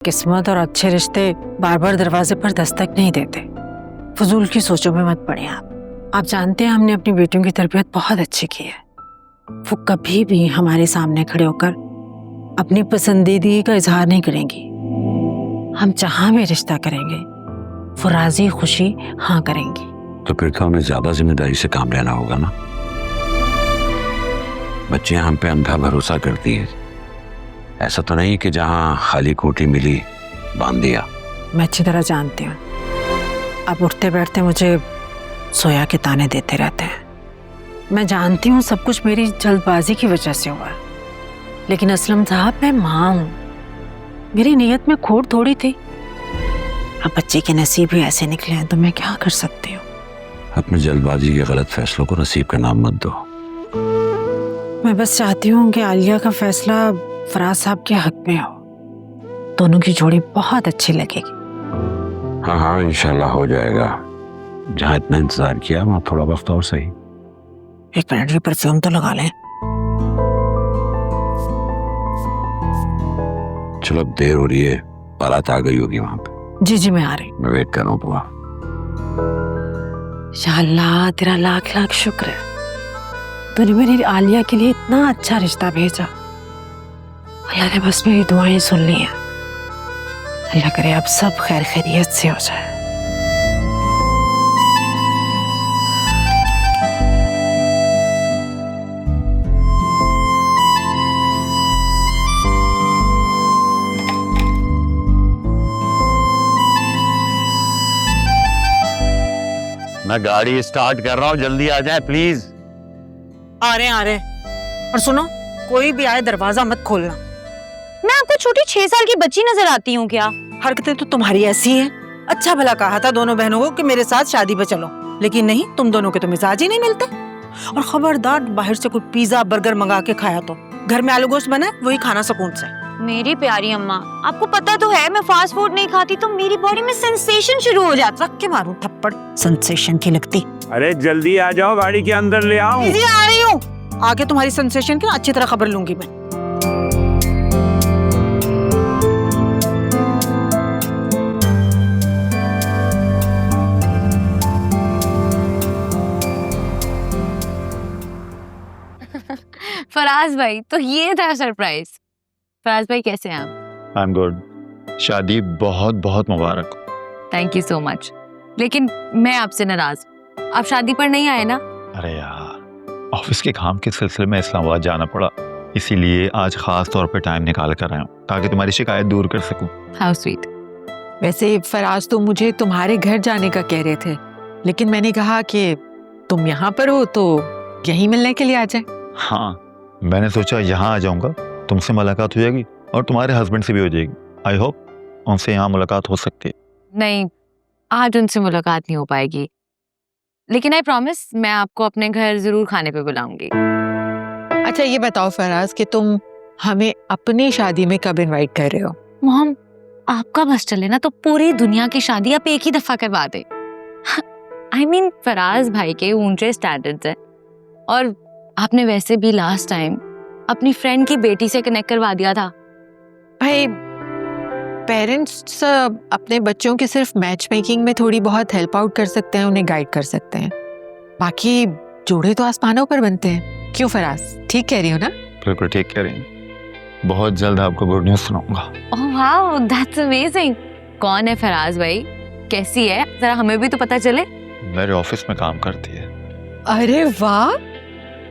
किस्मत और अच्छे रिश्ते बार बार दरवाजे पर दस्तक नहीं देते। फजूल की सोचों में मत पड़े आप जानते हैं हमने अपनी बेटियों की तरबियत बहुत अच्छी की है। वो कभी भी हमारे सामने खड़े होकर अपनी पसंदीदगी का इजहार नहीं करेंगी। हम जहां भी रिश्ता करेंगे वो राजी खुशी हाँ करेंगी। तो फिर तो हमें ज्यादा जिम्मेदारी से काम लेना होगा ना। बच्चियां हम पे अंधा भरोसा करती हैं। ऐसा तो नहीं कि जहां खाली कोठी मिली बांध दिया। मैं अच्छी तरह जानती हूँ आप उठते बैठते मुझे सोया के ताने देते रहते हैं। मैं जानती हूँ सब कुछ मेरी जल्दबाजी की वजह से हुआ, लेकिन असलम साहब मैं माँ हूँ, मेरी नीयत में खोट थोड़ी थी। अब बच्चे के नसीब ही ऐसे निकले हैं तो मैं क्या कर सकती हूँ। अपने जल्दबाजी के गलत फैसलों को नसीब का नाम मत दो। मैं बस चाहती हूँ कि आलिया का फैसला फराज साहब के हक में हो। दोनों की जोड़ी बहुत अच्छी लगेगी। हाँ हाँ इंशाल्लाह हो जाएगा। जहाँ इतना इंतजार किया वहाँ थोड़ा वक्त और सही। एक मिनट, ये परफ्यूम तो लगा लें। चलो अब देर हो रही है, बारात आ गई होगी वहाँ पे। जी जी मैं आ रही। मैं वेट कर रहा हूँ बुआ। इंशाअल्लाह तेरा लाख लाख शुक्र है, तूने मेरी आलिया के लिए इतना अच्छा रिश्ता भेजा। अल्लाह ने बस मेरी दुआएं सुन ली हैं। अल्लाह करे अब सब खैर खैरियत से हो जाए। मैं गाड़ी स्टार्ट कर रहा हूँ, जल्दी आ जाए प्लीज। आ रहे और सुनो, कोई भी आए दरवाजा मत खोलना। मैं आपको छोटी 6 साल की बच्ची नजर आती हूँ क्या? हरकतें तो तुम्हारी ऐसी हैं। अच्छा भला कहा था दोनों बहनों को कि मेरे साथ शादी पे चलो, लेकिन नहीं, तुम दोनों के तो मिजाज ही नहीं मिलते। और खबरदार बाहर से कोई पिज्जा बर्गर मंगा के खाया तो घर में आलू गोश्त बना है वही खाना सुकून से। मेरी प्यारी अम्मा, आपको पता तो है मैं फास्ट फूड नहीं खाती तो मेरी बॉडी में सेंसेशन शुरू हो जाता। रख के मारूं थप्पड़, सेंसेशन की लगती। अरे जल्दी आ जाओ, गाड़ी के अंदर ले आओ। जी आ रही हूँ। आगे तुम्हारी सेंसेशन की अच्छी तरह खबर लूंगी मैं। फराज भाई, तो ये था सरप्राइज। फराज भाई कैसे हैं आप? I am good. शादी बहुत बहुत मुबारक हो। Thank you so much. लेकिन मैं आपसे नाराज, आप शादी पर नहीं आए ना? अरे यार, ऑफिस के काम के सिलसिले में इस्लामाबाद जाना पड़ा, इसीलिए आज खास तौर पे टाइम निकाल कर आया हूँ ताकि तुम्हारी शिकायत दूर कर सकूं। How sweet. वैसे फराज तो मुझे तुम्हारे घर जाने का कह रहे थे, लेकिन मैंने कहा कि तुम यहाँ पर हो तो यहीं मिलने के लिए आ जाए। हाँ, मैंने सोचा यहाँ आ जाऊंगा, तुमसे मुलाकात हो जाएगी और तुम्हारे हस्बैंड से भी हो जाएगी। आई होप उनसे यहाँ मुलाकात हो सकती है। नहीं, आज उनसे मुलाकात नहीं हो पाएगी, लेकिन आई प्रॉमिस मैं आपको अपने घर जरूर खाने पे बुलाऊंगी। अच्छा ये बताओ फराज कि तुम हमें अपनी शादी में कब इनवाइट कर रहे हो? मोहम, आपका बस चले ना तो पूरी दुनिया की शादी आप एक ही दफा करवा दे। आई मीन फराज भाई के ऊंचे स्टैंडर्ड्स हैं और आपने वैसे भी लास्ट टाइम अपनी फ्रेंड की बेटी से कनेक्ट करवा दिया था। भाई पेरेंट्स अपने बच्चों के सिर्फ मैच मेकिंग में थोड़ी बहुत हेल्प आउट कर सकते हैं, उन्हें गाइड कर सकते हैं, बाकी जोड़े तो आसमानों पर बनते हैं। क्यों फराज, ठीक कह रही हो ना? बिल्कुल ठीक कह रही हैं। बहुत जल्द आपको गुड न्यूज़ सुनाऊंगा। Oh wow, that's amazing. कौन है फराज भाई, कैसी है, जरा हमें भी तो पता चले। मेरे ऑफिस में काम करती है। अरे वाह,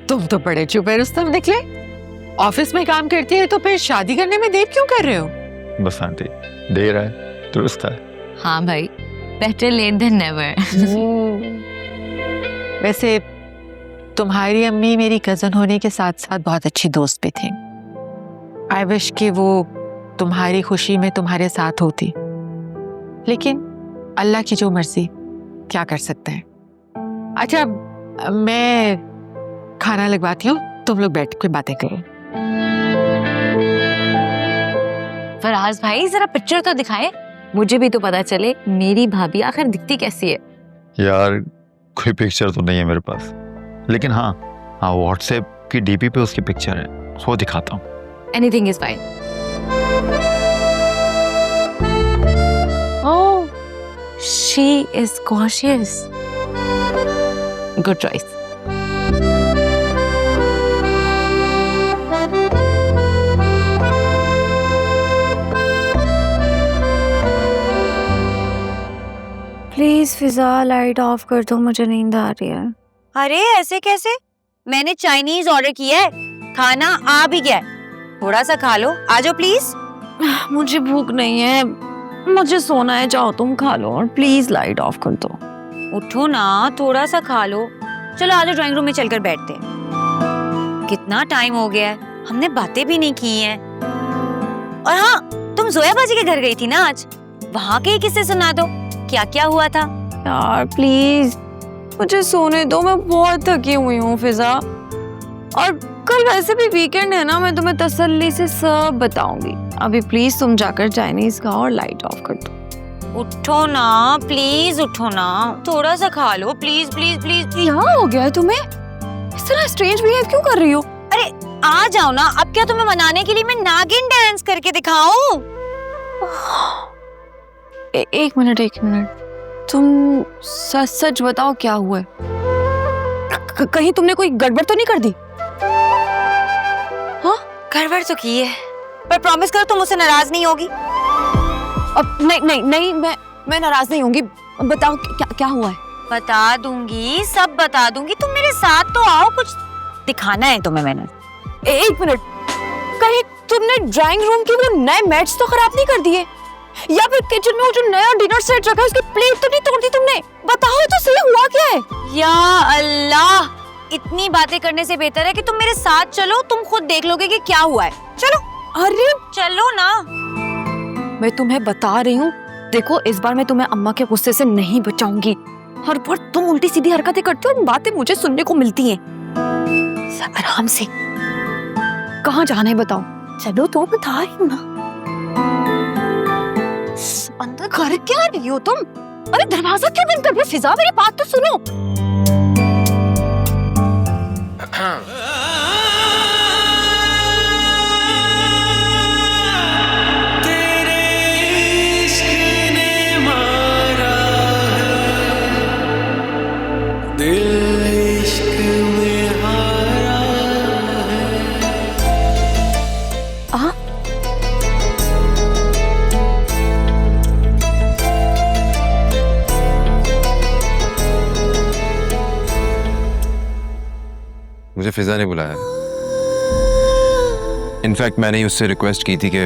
तुम तो बड़े छुपे रुस्तम निकले। ऑफिस में काम करती है तो फिर शादी करने में देर क्यों कर रहे हो? बस आंटी, देर है दुरुस्त है। हाँ भाई, बेटर लेट देन नेवर। वैसे तुम्हारी अम्मी मेरी कजन होने के साथ साथ बहुत अच्छी दोस्त भी थी। आई विश कि वो तुम्हारी खुशी में तुम्हारे साथ होती, लेकिन अल्लाह की जो मर्जी, क्या कर सकते हैं। अच्छा मैं खाना लगवाती हूँ, तुम लोग बैठ के बातें करो। फराज भाई जरा पिक्चर तो दिखाएं, मुझे भी तो पता चले मेरी भाभी आखिर दिखती कैसी है। यार कोई पिक्चर तो नहीं है मेरे पास, लेकिन हाँ व्हाट्सएप की डीपी पे उसकी पिक्चर है, वो दिखाता हूँ। Anything is fine. She is cautious. Good choice. Please Fiza light of कर दो, मुझे नींद आ रही है. अरे ऐसे कैसे? मैंने चाइनीज ऑर्डर किया है, खाना आ भी गया है. थोड़ा सा खा लो, आ जाओ प्लीज. मुझे भूख नहीं है, मुझे सोना है. जाओ तुम खा लो और प्लीज लाइट ऑफ कर दो. उठो ना, थोड़ा सा खा लो. चलो आ जाओ, ड्राइंग रूम में चलकर बैठते हैं. कितना टाइम हो गया है, हमने बातें भी नहीं की हैं. और हाँ, तुम जोया बाजी के घर गई थी ना आज, वहाँ के किस्से सुना दो. क्या क्या हुआ था? यार प्लीज मुझे सोने दो, मैं बहुत थकी हुई हूँ फिजा. और कल वैसे भी वीकेंड है ना, मैं तुम्हें तसल्ली से सब बताऊंगी. अभी प्लीज तुम जाकर चाइनीज खाओ और लाइट ऑफ कर दो. उठो ना प्लीज, उठो ना, थोड़ा सा खा लो प्लीज प्लीज प्लीज. क्या हो गया है तुम्हें? इस तरह स्ट्रेंज बिहेव क्यों कर रही हो? अरे आ जाओ ना. अब क्या तुम्हें मनाने के लिए मैं नागिन डांस करके दिखाऊं? एक मिनट. तुम सच सच बताओ क्या हुआ है? कहीं तुमने कोई गड़बड़ तो नहीं कर दी? हाँ, गड़बड़ तो की है, पर प्रॉमिस करो तुम मुझसे नाराज नहीं होगी. अब नहीं, मैं नाराज नहीं होंगी. बताओ क्या हुआ है? बता दूंगी, सब बता दूंगी. तुम मेरे साथ तो आओ, कुछ दिखाना है तुम्हें मैंने. एक मिनट, कहीं तुमने ड्राइंग रूम के वो नए मैट्स तो खराब नहीं कर दिए? या फिर किचन में वो जो नया डिनर सेट रखा है उसकी प्लेट तो नहीं तोड़ दी तुमने? बताओ तो सही, हुआ क्या है? या अल्लाह, इतनी बातें करने से बेहतर है कि तुम मेरे साथ चलो, तुम खुद देख लोगे कि क्या हुआ है. चलो. अरे चलो ना. मैं तुम्हें बता रही हूँ, देखो इस बार मैं तुम्हें अम्मा के गुस्से से नहीं बचाऊंगी. हर बार तुम उल्टी सीधी हरकतें करते हो, बातें मुझे सुनने को मिलती हैं. आराम से. कहाँ जाना है बताओ? चलो तो बता रही हूँ ना. अंदर कर क्या रही हो तुम? अरे दरवाजा क्यों बंद कर रही हो? फिजा मेरी बात तो सुनो. मुझे फिजा ने बुलाया. इनफैक्ट मैंने ही उससे रिक्वेस्ट की थी कि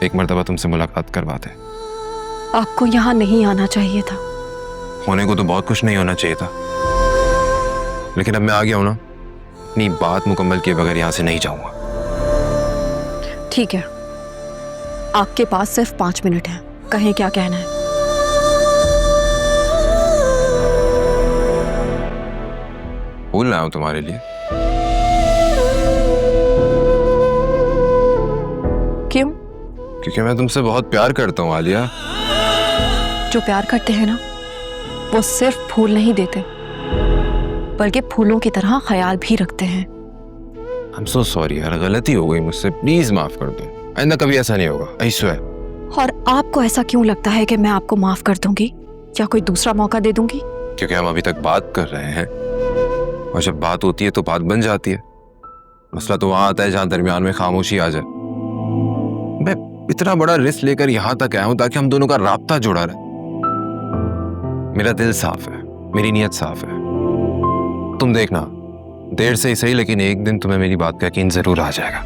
एक मर्तबा तुमसे मुलाकात करवाते. आपको यहाँ नहीं आना चाहिए था. होने को तो बहुत कुछ नहीं होना चाहिए था, लेकिन अब मैं आ गया हूं ना, अपनी बात मुकम्मल किए बगैर यहाँ से नहीं जाऊंगा. ठीक है, आपके पास सिर्फ 5 मिनट हैं. कहें क्या कहना है? फूल लाया हूं तुम्हारे लिए. क्यों? क्योंकि मैं तुमसे बहुत प्यार करता हूँ आलिया. जो प्यार करते हैं ना, वो सिर्फ फूल नहीं देते, बल्कि फूलों की तरह ख्याल भी रखते हैं. I'm so sorry यार, गलती हो गई मुझसे, प्लीज माफ कर दो. आइंदा कभी ऐसा नहीं होगा, I swear. और आपको ऐसा क्यों लगता है कि मैं आपको माफ कर दूंगी या कोई दूसरा मौका दे दूंगी? क्योंकि हम अभी तक बात कर रहे हैं, और जब बात होती है तो बात बन जाती है. मसला तो वहां आता है जहां दरमियान में खामोशी आ जाए. मैं इतना बड़ा रिस्क लेकर यहाँ तक आया हूं ताकि हम दोनों का राब्ता जुड़ा रहे. मेरा दिल साफ है, मेरी नीयत साफ है. तुम देखना, देर से ही सही लेकिन एक दिन तुम्हें मेरी बात का यकीन जरूर आ जाएगा.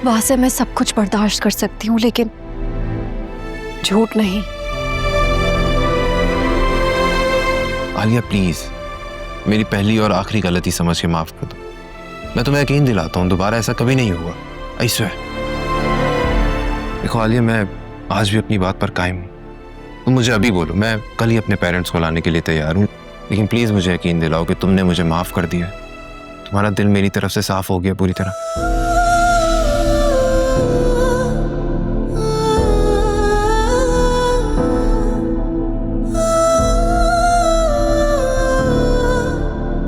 वैसे मैं सब कुछ बर्दाश्त कर सकती हूँ, लेकिन झूठ नहीं. आलिया प्लीज, मेरी पहली और आखिरी गलती समझ के माफ कर दो. मैं तुम्हें यकीन दिलाता हूँ दोबारा ऐसा कभी नहीं हुआ. I swear. देखो आलिया, मैं आज भी अपनी बात पर कायम हूँ. तुम मुझे अभी बोलो, मैं कल ही अपने पेरेंट्स को लाने के लिए तैयार हूँ, लेकिन प्लीज मुझे यकीन दिलाओ कि तुमने मुझे माफ कर दिया. तुम्हारा दिल मेरी तरफ से साफ हो गया पूरी तरह.